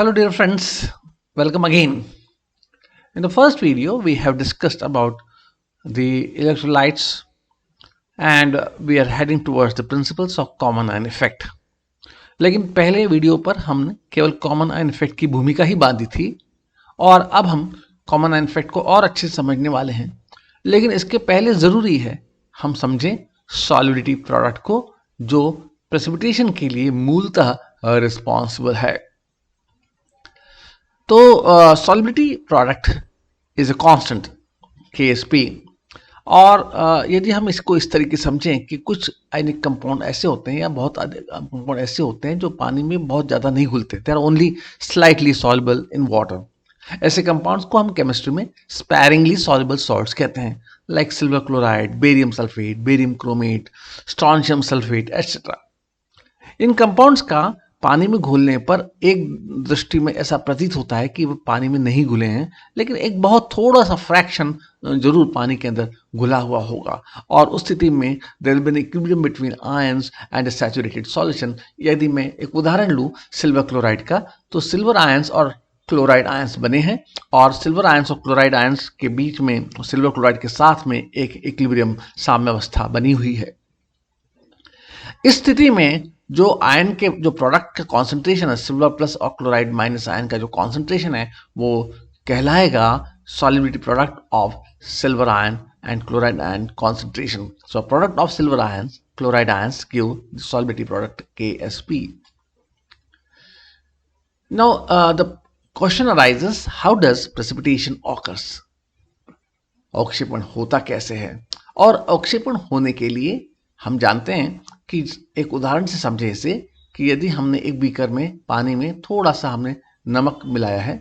Hello dear friends, welcome again. In the first video we have discussed about the electrolytes and we are heading towards the principles of common ion effect. लेकिन पहले video पर हमने केवल common ion effect की भूमिका ही बांधी थी और अब हम कॉमन आयन इफेक्ट को और अच्छे से समझने वाले हैं। लेकिन इसके पहले ज़रूरी है हम समझें सॉलिबिलिटी प्रोडक्ट को, जो प्रेसिपिटेशन के लिए मूलतः रिस्पॉन्सिबल है। तो solubility product is a constant KSP और यदि हम इसको इस तरीके से समझें कि कुछ आयनिक कंपाउंड ऐसे होते हैं या बहुत अधिक कंपाउंड ऐसे होते हैं जो पानी में बहुत ज़्यादा नहीं घुलते, they are only slightly soluble in water. ऐसे कंपाउंड्स को हम केमिस्ट्री में स्पैरिंगली सॉल्युबल सॉल्ट्स कहते हैं, like silver chloride, barium sulphate, barium chromate, strontium sulphate etcetera. इन कंपाउंड्स का पानी में घुलने पर एक दृष्टि में ऐसा प्रतीत होता है कि वो पानी में नहीं घुले हैं, लेकिन एक बहुत थोड़ा सा फ्रैक्शन जरूर पानी के अंदर घुला हुआ होगा और उस स्थिति में there will be an equilibrium between ions and a saturated solution. यदि मैं एक उदाहरण लूँ सिल्वर क्लोराइड का, तो सिल्वर आयंस और क्लोराइड आयंस बने हैं और सिल्वर आयंस और क्लोराइड आयंस के बीच में सिल्वर क्लोराइड के साथ में एक इक्विलिब्रियम साम्यावस्था बनी हुई है। इस स्थिति में जो आयन के जो प्रोडक्ट का कॉन्सेंट्रेशन है, सिल्वर प्लस और क्लोराइड माइनस आयन का जो कॉन्सेंट्रेशन है, वो कहलाएगा solubility product of silver ion and chloride ion concentration. So product of silver ions chloride ions give the solubility product KSP. Now the question arises, how does precipitation occurs? अवक्षेपण होता कैसे है? और अवक्षेपण होने के लिए हम जानते हैं कि एक उदाहरण से समझे इसे कि यदि हमने एक बीकर में पानी में थोड़ा सा हमने नमक मिलाया है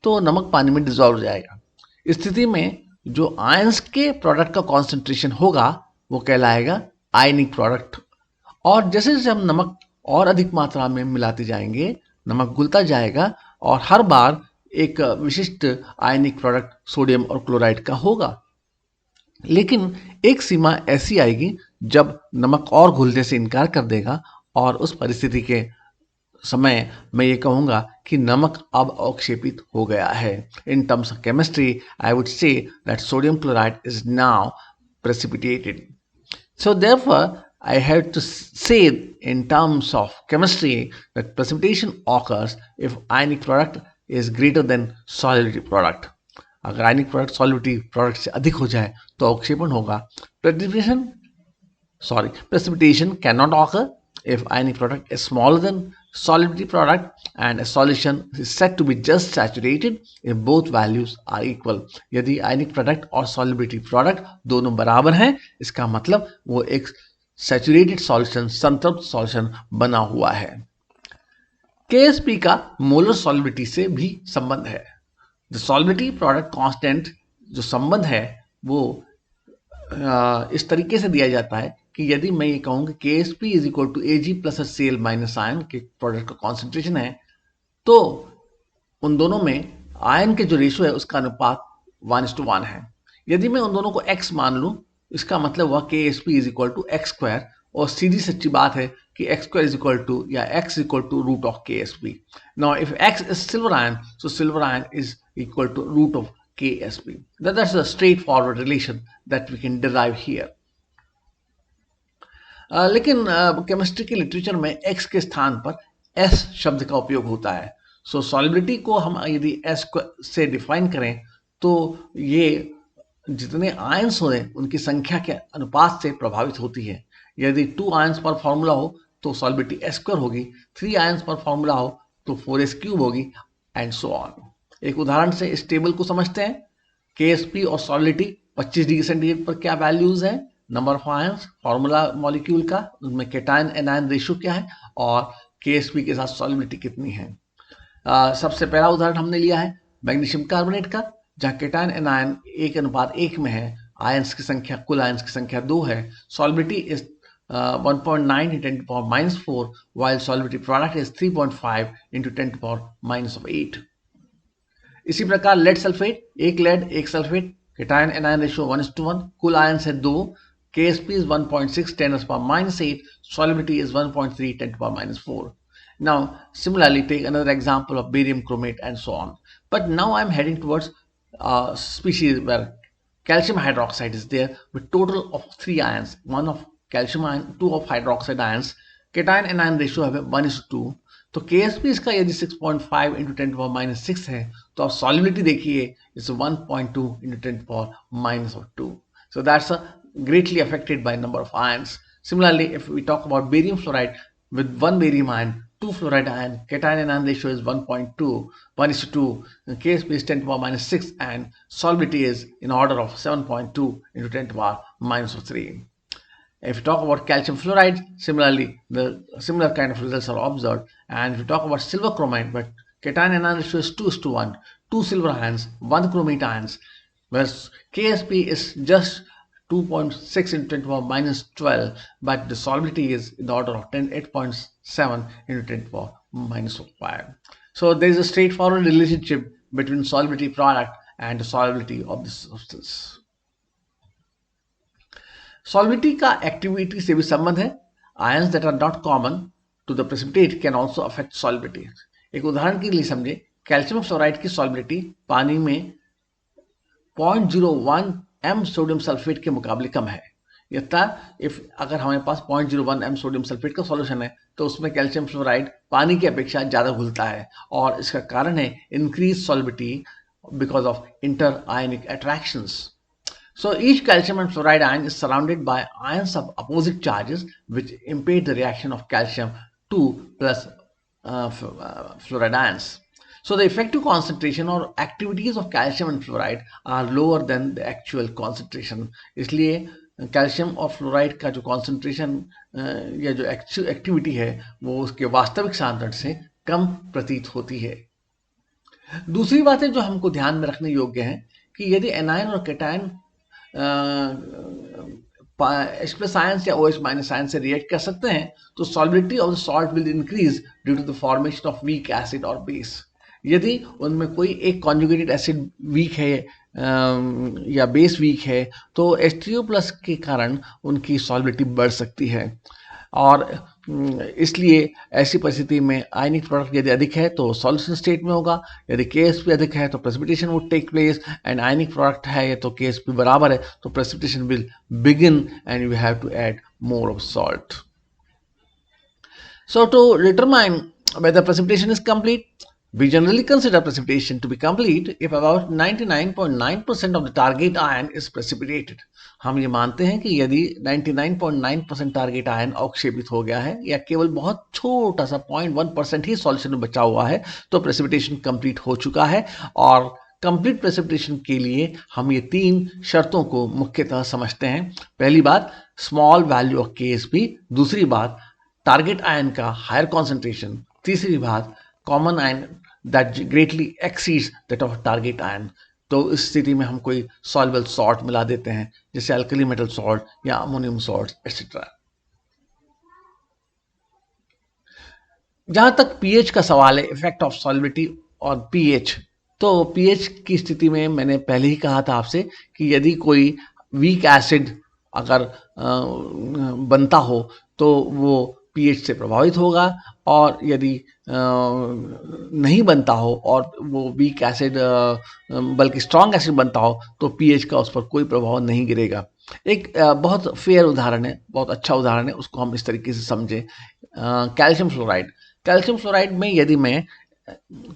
तो नमक पानी में डिजॉल्व हो जाएगा। इस स्थिति में जो आयंस के प्रोडक्ट का कॉन्सेंट्रेशन होगा वो कहलाएगा आयनिक प्रोडक्ट। और जैसे जैसे हम नमक और अधिक मात्रा में मिलाते जाएंगे, नमक घुलता जाएगा और हर बार एक विशिष्ट आयनिक प्रोडक्ट सोडियम और क्लोराइड का होगा। लेकिन एक सीमा ऐसी आएगी जब नमक और घुलने से इनकार कर देगा और उस परिस्थिति के समय मैं ये कहूँगा कि नमक अब अवक्षेपित हो गया है। In terms of chemistry I would say that sodium chloride is now precipitated. So therefore, I have to say in terms of chemistry that precipitation occurs if ionic product is greater than solubility product. अगर ionic product solubility product से अधिक हो जाए तो अवक्षेपण होगा। Precipitation cannot occur if ionic product is smaller than solubility product and a solution is said to be just saturated if both values are equal. यदि ionic product और solubility product दोनों बराबर हैं, इसका मतलब वो एक सैचुरेटेड सॉल्यूशन, संतृप्त सॉल्यूशन बना हुआ है। KSP का मोलर सॉलिबिलिटी से भी संबंध है। द सॉलिबिलिटी प्रोडक्ट कांस्टेंट जो संबंध है वो इस तरीके से दिया जाता है कि यदि मैं ये कहूँ कि KSP is equal to Ag plus Cl minus ion के प्रोडक्ट का कॉन्सेंट्रेशन है, तो उन दोनों में आयन के जो रेशियो है उसका अनुपात 1:1 है। यदि मैं उन दोनों को x मान लूँ, इसका मतलब हुआ KSP is equal to x square, और सीधी सच्ची बात है कि x square is equal to या x equal to root of KSP. Now if x is silver ion, so silver ion is equal to root of KSP. That's a straightforward relation that we can derive here. लेकिन chemistry के literature में x के स्थान पर s शब्द का उपयोग होता है। सो सॉलिबिलिटी को हम यदि s से डिफाइन करें तो ये जितने आयंस हो उनकी संख्या के अनुपात से प्रभावित होती है। यदि 2 आयंस पर फॉर्मूला हो तो सॉलिबिलिटी s स्क्वायर होगी, 3 आयंस पर फॉर्मूला हो तो 4s क्यूब होगी एंड सो ऑन। एक उदाहरण से इस टेबल को समझते हैं। KSP और सॉलिबिलिटी 25 डिग्री सेंटीग्रेड पर क्या वैल्यूज हैं, number of ions, formula molecule का, उनमें केटायन एनायन रेशियो क्या है और KSP के साथ सॉलिबिलिटी कितनी है। सबसे पहला उदाहरण हमने लिया है मैग्नीशियम कार्बोनेट का, जहाँ केटायन एनायन 1:1 में है, आयंस की संख्या कुल आयंस की संख्या 2 है, solubility is 1.9 × 10⁻⁴, while solubility product is 3.5 × 10⁻⁸. इसी प्रकार लेड सल्फेट, एक लेड एक सल्फेट, केटायन एनायन रेशियो 1:1, कुल आयंस है 2, KSP is 1.6 × 10⁻⁸, solubility is 1.3 × 10⁻⁴. Now, similarly, take another example of barium chromate and so on. But now I'm heading towards species where calcium hydroxide is there with total of 3 ions, 1 of calcium ion, 2 of hydroxide ions, cation anion ratio है 1:2. तो KSP इसका यदि 6.5 into 10 to the power minus 6 है, तो आप solubility देखिए is 1.2 into 10 to the power minus 2. So that's greatly affected by number of ions. Similarly, if we talk about barium fluoride with 1 barium ion, 2 fluoride ion, cation anion ratio is 1.2, 1:2, KSP is 10 to the power minus 6, and solubility is in order of 7.2 into 10 to the power minus 3. If you talk about calcium fluoride, similarly, the similar kind of results are observed. And if you talk about silver chromate, but cation anion ratio is 2:1, 2 silver ions, 1 chromate ions, whereas KSP is just 2.6 into 10 to the power minus 12, but the solubility is in the order of 8.7 into 10 to the power minus 5. So there is a straightforward relationship between solubility product and the solubility of this substance. Solubility का activity से भी संबंध है. Ions that are not common to the precipitate can also affect solubility. एक उदाहरण के लिए समझे, कैल्शियम फ्लोराइड की सॉल्युबिलिटी पानी में 0.01 m सोडियम सल्फेट के मुकाबले कम है. यथा अगर हमारे पास 0.01 m सोडियम सल्फेट का सॉल्यूशन है तो उसमें कैल्शियम फ्लोराइड पानी की अपेक्षा ज़्यादा घुलता है, और इसका कारण है increase solubility because of inter ionic attractions. So each calcium and fluoride ion is surrounded by ions of opposite charges which impede the reaction of calcium 2 plus fluoride ions. So the effective concentration or activities of calcium and fluoride are lower than the actual concentration. इसलिए calcium और fluoride का जो concentration या जो activity है वो उसके वास्तविक सांद्रण से कम प्रतीत होती है. दूसरी बातें जो हमको ध्यान में रखने योग्य हैं कि यदि एनायन और कैटायन H plus ions या OH minus ions से रिएक्ट कर सकते हैं तो solubility of the salt will increase due to the formation of weak acid or base. यदि उनमें कोई एक कॉन्जुगेटेड एसिड वीक है या बेस वीक है तो H3O प्लस के कारण उनकी सॉल्युबिलिटी बढ़ सकती है, और इसलिए ऐसी परिस्थिति में आयनिक प्रोडक्ट यदि अधिक है तो सॉल्यूशन स्टेट में होगा, यदि KSP अधिक है तो precipitation would take place, and ionic product है तो KSP बराबर है तो precipitation will begin and you have to add more of salt. So to determine whether precipitation is complete, we generally consider precipitation to be complete if about 99.9% of the target ion is precipitated. हम ये मानते हैं कि यदि 99.9% target ion अवक्षेपित हो गया है या केवल बहुत छोटा सा 0.1% ही सॉल्यूशन में बचा हुआ है तो प्रेसिपिटेशन कंप्लीट हो चुका है. और कंप्लीट प्रेसिपिटेशन के लिए हम ये 3 शर्तों को मुख्यतः समझते हैं. पहली बात, स्मॉल वैल्यू ऑफ KSP. दूसरी बात, टारगेट आयन का हायर कॉन्सेंट्रेशन. तीसरी बात, common ion that greatly exceeds that of target ion. तो इस स्थिति में हम कोई सॉल्युबल सॉल्ट मिला देते हैं जैसे अल्कली मेटल सॉल्ट या अमोनियम सॉल्ट एक्सेट्रा. जहां तक पीएच का सवाल है, इफेक्ट ऑफ सॉल्युबिलिटी और पीएच, तो पीएच की स्थिति में मैंने पहले ही कहा था आपसे कि यदि कोई वीक एसिड अगर बनता हो तो वो पीएच से प्रभावित होगा, और यदि नहीं बनता हो और वो वीक एसिड बल्कि स्ट्रॉन्ग एसिड बनता हो तो पीएच का उस पर कोई प्रभाव नहीं गिरेगा. एक बहुत फेयर उदाहरण है, बहुत अच्छा उदाहरण है, उसको हम इस तरीके से समझें. Calcium fluoride. कैल्शियम फ्लोराइड में यदि मैं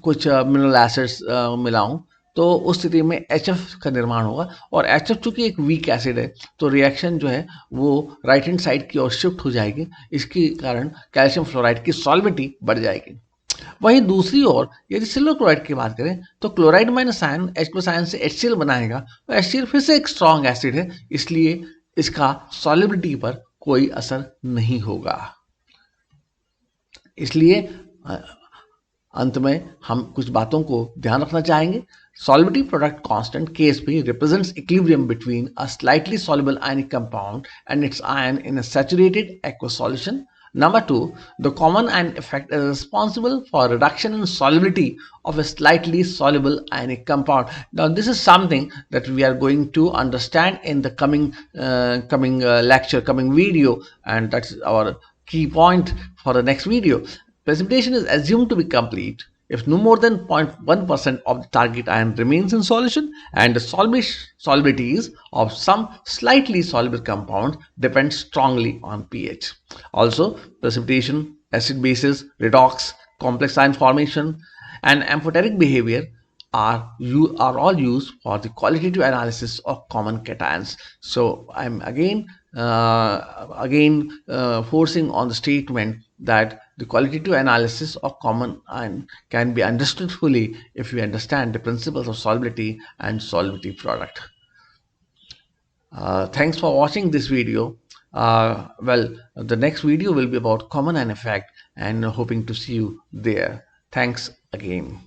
कुछ मिनरल एसिड्स मिलाऊं तो उस स्थिति में HF का निर्माण होगा, और HF चूंकि एक वीक एसिड है तो रिएक्शन जो है वो राइट हैंड साइड की ओर शिफ्ट हो जाएगी. इसके कारण कैल्शियम फ्लोराइड की सॉल्युबिलिटी बढ़ जाएगी. वहीं दूसरी ओर यदि सिल्वर क्लोराइड की बात करें तो chloride minus ion H plus ion से HCl बनाएगा, तो HCl फिर से एक स्ट्रॉन्ग एसिड है, इसलिए इसका सॉल्युबिलिटी पर कोई असर नहीं होगा. इसलिए अंत में हम कुछ बातों को ध्यान रखना चाहेंगे. Solubility product constant KSP represents equilibrium between a slightly soluble ionic compound and its ion in a saturated aqueous solution. Number 2, the common ion effect is responsible for reduction in solubility of a slightly soluble ionic compound. Now this is something that we are going to understand in the coming lecture, coming video, and that's our key point for the next video. Precipitation is assumed to be complete if no more than 0.1% of the target ion remains in solution and the solubilities of some slightly soluble compounds depend strongly on pH. Also, precipitation, acid bases, redox, complex ion formation, and amphoteric behavior are all used for the qualitative analysis of common cations. So I'm again forcing on the statement that the qualitative analysis of common ion can be understood fully if we understand the principles of solubility and solubility product. Thanks for watching this video. The next video will be about common ion effect, and hoping to see you there. Thanks again.